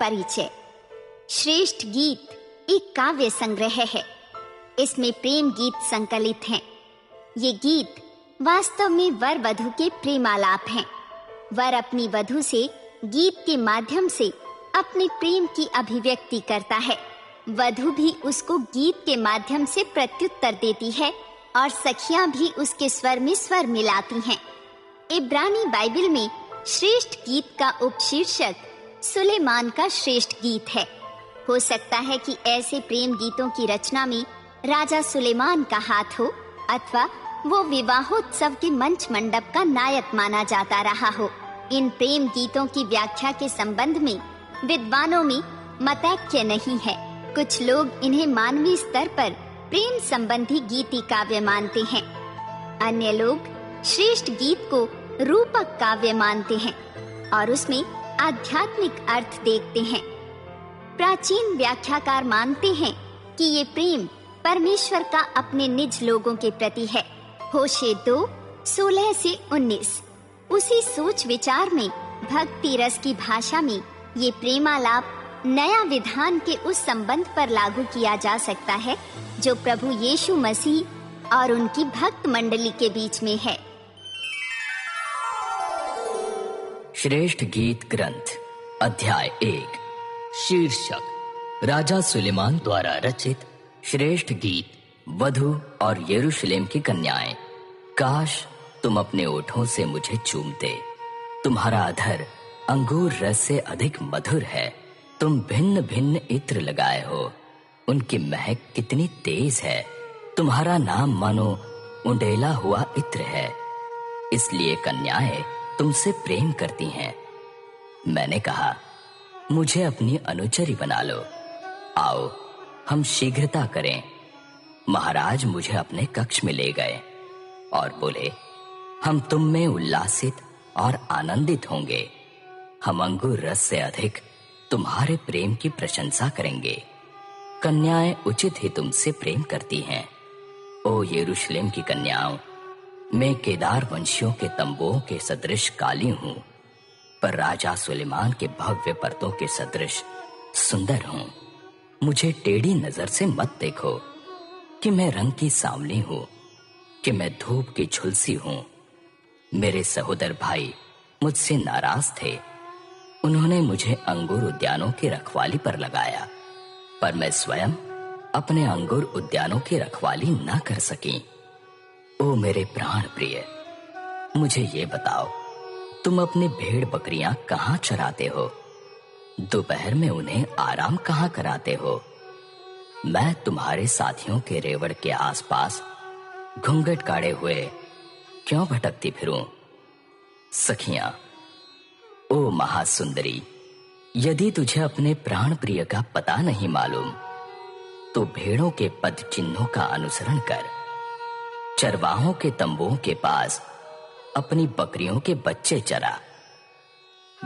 परिचय। श्रेष्ठ गीत एक काव्य संग्रह है। इसमें प्रेम गीत संकलित हैं। ये गीत वास्तव में वर वधु के प्रेमालाप हैं। वर अपनी वधु से गीत के माध्यम से अपने प्रेम की अभिव्यक्ति करता है। वधु भी उसको गीत के माध्यम से प्रत्युत्तर देती है और सखियां भी उसके स्वर में स्वर मिलाती हैं। इब्रानी बाइबल में श्रेष्ठ गीत का उपशीर्षक सुलेमान का श्रेष्ठ गीत है। हो सकता है कि ऐसे प्रेम गीतों की रचना में राजा सुलेमान का हाथ हो अथवा वो विवाहोत्सव के मंच मंडप का नायक माना जाता रहा हो। इन प्रेम गीतों की व्याख्या के संबंध में विद्वानों में मतैक्य नहीं है। कुछ लोग इन्हें मानवीय स्तर पर प्रेम संबंधी गीति काव्य मानते हैं। अन्य लोग श्रेष्ठ गीत को रूपक काव्य मानते हैं और उसमें आध्यात्मिक अर्थ देखते हैं। प्राचीन व्याख्याकार मानते हैं कि ये प्रेम परमेश्वर का अपने निज लोगों के प्रति है। होशे 2:16 से 19। उसी सोच विचार में भक्ति रस की भाषा में ये प्रेमालाप नया विधान के उस संबंध पर लागू किया जा सकता है जो प्रभु यीशु मसीह और उनकी भक्त मंडली के बीच में है। श्रेष्ठ गीत ग्रंथ अध्याय 1। शीर्षक राजा सुलेमान द्वारा रचित श्रेष्ठ गीत वधु और यरूशलेम की कन्याएं। काश तुम अपने ओठों से मुझे चूमते। तुम्हारा अधर अंगूर रस से अधिक मधुर है। तुम भिन्न भिन्न इत्र लगाए हो, उनकी महक कितनी तेज है। तुम्हारा नाम मानो उंडेला हुआ इत्र है, इसलिए कन्याएं तुमसे प्रेम करती हैं। मैंने कहा, मुझे अपनी अनुचरी बना लो। आओ हम शीघ्रता करें। महाराज मुझे अपने कक्ष में ले गए और बोले, हम तुम में उल्लासित और आनंदित होंगे। हम अंगूर रस से अधिक तुम्हारे प्रेम की प्रशंसा करेंगे। कन्याएं उचित ही तुमसे प्रेम करती हैं। ओ यरूशलेम की कन्याओं, मैं केदार वंशियों के तंबुओं के सदृश काली हूँ, पर राजा सुलेमान के भव्य पर्दों के सदृश सुंदर हूँ। मुझे टेढ़ी नजर से मत देखो कि मैं रंग की सांवली हूँ, कि मैं धूप की झुलसी हूँ। मेरे सहोदर भाई मुझसे नाराज थे। उन्होंने मुझे अंगूर उद्यानों की रखवाली पर लगाया, पर मैं स्वयं अपने अंगूर उद्यानों की रखवाली न कर सकी। ओ मेरे प्राण प्रिय, मुझे ये बताओ, तुम अपनी भेड़ बकरियां कहाँ चराते हो? दोपहर में उन्हें आराम कहाँ कराते हो? मैं तुम्हारे साथियों के रेवड़ के आसपास घूंघट गाड़े हुए क्यों भटकती फिरूं? सखियां, ओ महासुंदरी, यदि तुझे अपने प्राण प्रिय का पता नहीं मालूम तो भेड़ों के पद चिन्हों का अनुसरण कर। चरवाहों के तंबुओं के पास अपनी बकरियों के बच्चे चरा।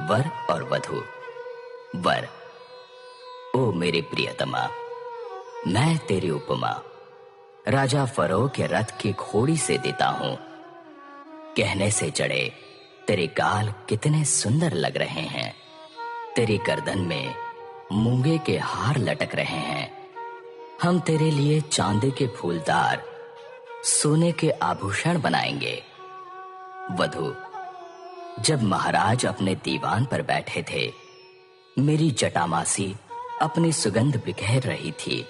वर और वधु। वर, ओ मेरे प्रियतमा, मैं तेरी उपमा राजा फरो के रथ की घोड़ी से देता हूं। कहने से चढ़े, तेरे गाल कितने सुंदर लग रहे हैं। तेरी गर्दन में मूंगे के हार लटक रहे हैं। हम तेरे लिए चांदी के फूलदार सोने के आभूषण बनाएंगे। वधु, जब महाराज अपने दीवान पर बैठे थे, मेरी जटामासी अपनी सुगंध बिखेर रही थी।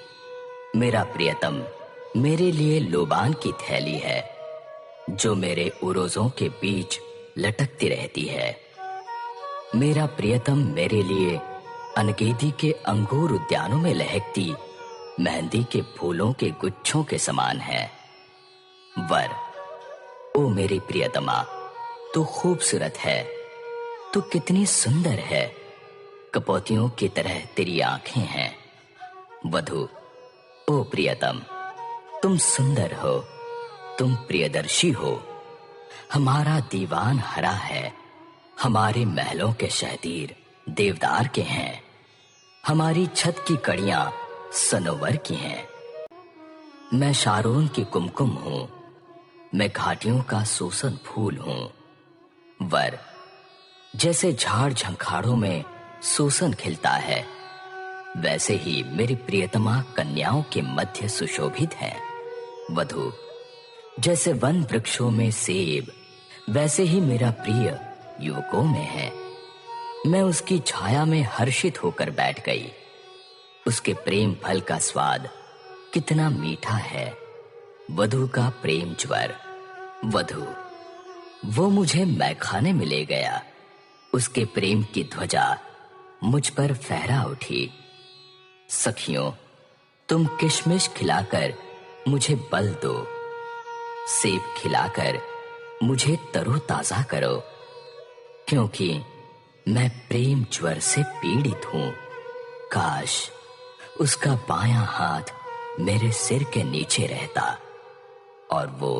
मेरा प्रियतम मेरे लिए लोबान की थैली है, जो मेरे उरोजों के बीच लटकती रहती है। मेरा प्रियतम मेरे लिए अनगेदी के अंगूर उद्यानों में लहकती मेहंदी के फूलों के गुच्छों के समान है। वर, ओ मेरी प्रियतमा, तू खूबसूरत है। तू कितनी सुंदर है। कपौतियों की तरह तेरी आंखें हैं। वधु, ओ प्रियतम, तुम सुंदर हो, तुम प्रियदर्शी हो। हमारा दीवान हरा है। हमारे महलों के शहतीर देवदार के हैं। हमारी छत की कड़ियां सनोवर की हैं। मैं शारोन की कुमकुम हूं। मैं घाटियों का सूसन फूल हूं। वर, जैसे झाड़ झंखाड़ों में सूसन खिलता है, वैसे ही मेरी प्रियतमा कन्याओं के मध्य सुशोभित है। वधु, जैसे वन वृक्षों में सेब, वैसे ही मेरा प्रिय युवकों में है। मैं उसकी छाया में हर्षित होकर बैठ गई। उसके प्रेम फल का स्वाद कितना मीठा है। वधु का प्रेम ज्वर। वधु, वो मुझे मैखाने में ले गया। उसके प्रेम की ध्वजा मुझ पर फहरा उठी। सखियों, तुम किशमिश खिलाकर मुझे बल दो, सेब खिलाकर मुझे तरोताजा करो, क्योंकि मैं प्रेम ज्वर से पीड़ित हूं। काश उसका बायां हाथ मेरे सिर के नीचे रहता और वो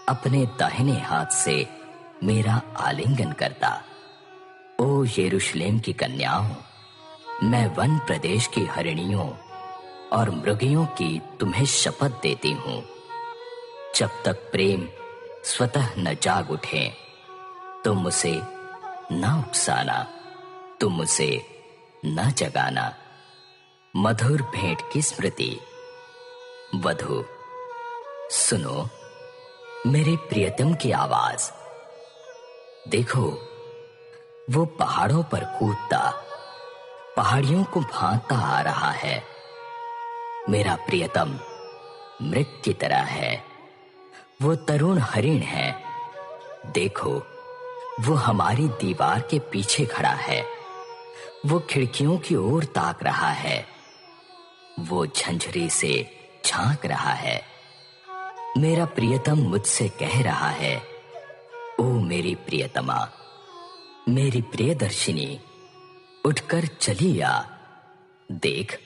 अपने दाहिने हाथ से मेरा आलिंगन करता। ओ यरूशलेम की कन्याओं, मैं वन प्रदेश की हरिणियों और मृगियों की तुम्हें शपथ देती हूं, जब तक प्रेम स्वतः न जाग उठे तुम उसे न उकसाना, तुम उसे न जगाना। मधुर भेंट की स्मृति। वधु, सुनो मेरे प्रियतम की आवाज। देखो, वो पहाड़ों पर कूदता, पहाड़ियों को भांता आ रहा है। मेरा प्रियतम मृग की तरह है। वो तरुण हरिण है। देखो, वो हमारी दीवार के पीछे खड़ा है। वो खिड़कियों की ओर ताक रहा है। वो झंझरी से झांक रहा है। मेरा प्रियतम मुझसे कह रहा है, ओ मेरी प्रियतमा, मेरी प्रियदर्शिनी, उठकर चली आ। देख,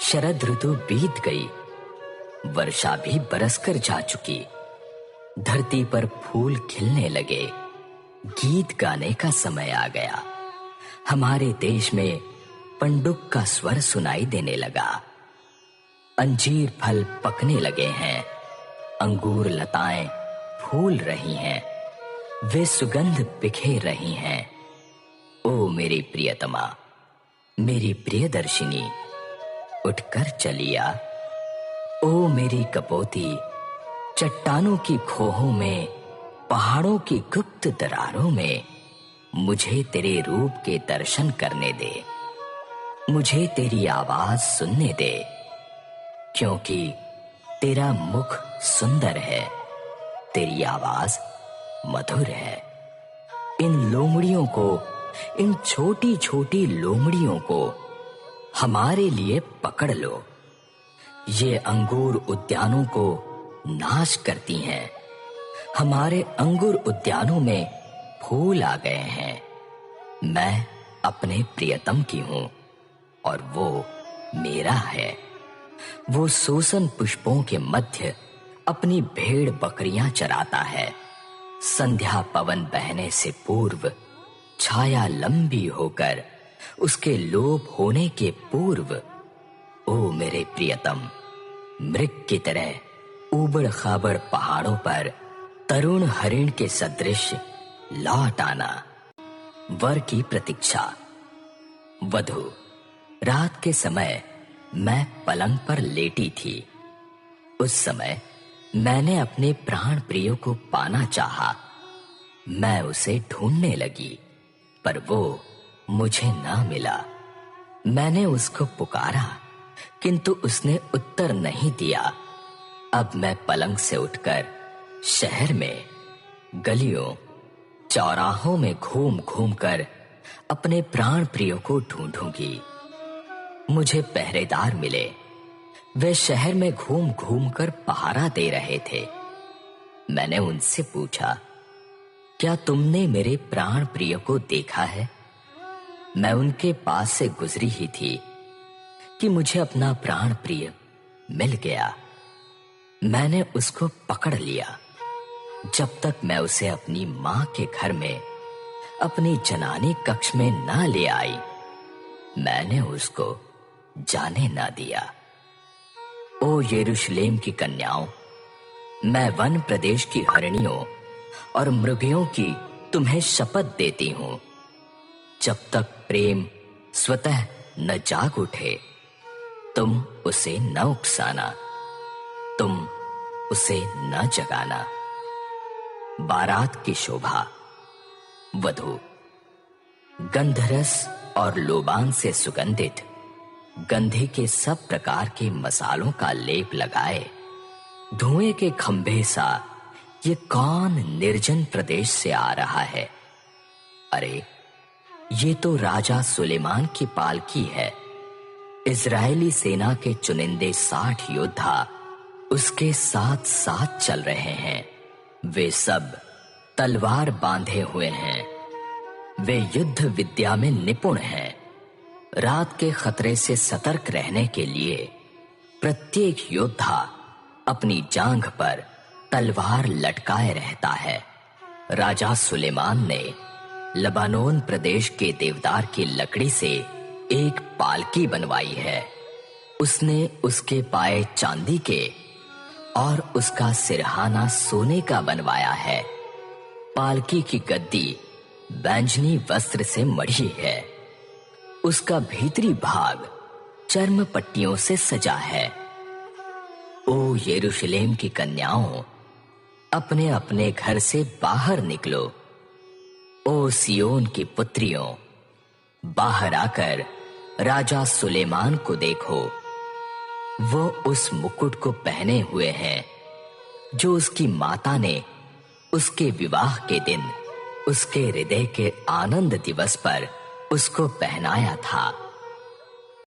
शरद ऋतु बीत गई, वर्षा भी बरसकर जा चुकी। धरती पर फूल खिलने लगे, गीत गाने का समय आ गया। हमारे देश में पंडुक का स्वर सुनाई देने लगा। अंजीर फल पकने लगे हैं, अंगूर लताएं फूल रही हैं, वे सुगंध बिखेर रही हैं। ओ मेरी प्रियतमा, मेरी प्रियदर्शिनी, उठकर चलिया। ओ मेरी कपोती, चट्टानों की खोहों में, पहाड़ों की गुप्त दरारों में मुझे तेरे रूप के दर्शन करने दे, मुझे तेरी आवाज सुनने दे, क्योंकि तेरा मुख सुंदर है, तेरी आवाज मधुर है। इन लोमड़ियों को, इन छोटी छोटी लोमड़ियों को हमारे लिए पकड़ लो। ये अंगूर उद्यानों को नाश करती हैं। हमारे अंगूर उद्यानों में फूल आ गए हैं। मैं अपने प्रियतम की हूं और वो मेरा है। वो सोसन पुष्पों के मध्य अपनी भेड़ बकरियां चराता है। संध्या पवन बहने से पूर्व, छाया लंबी होकर उसके लोप होने के पूर्व, ओ मेरे प्रियतम, मृग की तरह ऊबड़ खाबड़ पहाड़ों पर तरुण हरिण के सदृश लौट आना। वर की प्रतीक्षा। वधु, रात के समय मैं पलंग पर लेटी थी। उस समय मैंने अपने प्राण प्रिय को पाना चाहा। मैं उसे ढूंढने लगी, पर वो मुझे ना मिला। मैंने उसको पुकारा, किंतु उसने उत्तर नहीं दिया। अब मैं पलंग से उठकर शहर में, गलियों, चौराहों में घूम घूम कर अपने प्राण प्रिय को ढूंढूंगी। मुझे पहरेदार मिले। वे शहर में घूम घूम कर पहरा दे रहे थे। मैंने उनसे पूछा, क्या तुमने मेरे प्राण प्रिय को देखा है? मैं उनके पास से गुजरी ही थी कि मुझे अपना प्राण प्रिय मिल गया। मैंने उसको पकड़ लिया। जब तक मैं उसे अपनी मां के घर में, अपनी जनानी कक्ष में ना ले आई, मैंने उसको जाने ना दिया। ओ यरूशलेम की कन्याओं, मैं वन प्रदेश की हरिणियों और मृगियों की तुम्हें शपथ देती हूं, जब तक प्रेम स्वतः न जाग उठे, तुम उसे न उकसाना, तुम उसे न जगाना। बारात की शोभा। वधू गंधरस और लोबान से सुगंधित गंधे के सब प्रकार के मसालों का लेप लगाए धुएं के खंभे सा ये कौन निर्जन प्रदेश से आ रहा है? अरे, ये तो राजा सुलेमान की पालकी है। इजरायली सेना के चुनिंदे 60 योद्धा उसके साथ साथ चल रहे हैं। वे सब तलवार बांधे हुए हैं। वे युद्ध विद्या में निपुण हैं। रात के खतरे से सतर्क रहने के लिए प्रत्येक योद्धा अपनी जांघ पर तलवार लटकाए रहता है। राजा सुलेमान ने लबानोन प्रदेश के देवदार की लकड़ी से एक पालकी बनवाई है। उसने उसके पाए चांदी के और उसका सिरहाना सोने का बनवाया है। पालकी की गद्दी बैंजनी वस्त्र से मढ़ी है। उसका भीतरी भाग चर्म पट्टियों से सजा है। ओ यरूशलेम की कन्याओं, अपने अपने घर से बाहर निकलो। ओ सियोन की पुत्रियों, बाहर आकर राजा सुलेमान को देखो। वो उस मुकुट को पहने हुए हैं जो उसकी माता ने उसके विवाह के दिन उसके हृदय के आनंद दिवस पर उसको पहनाया था।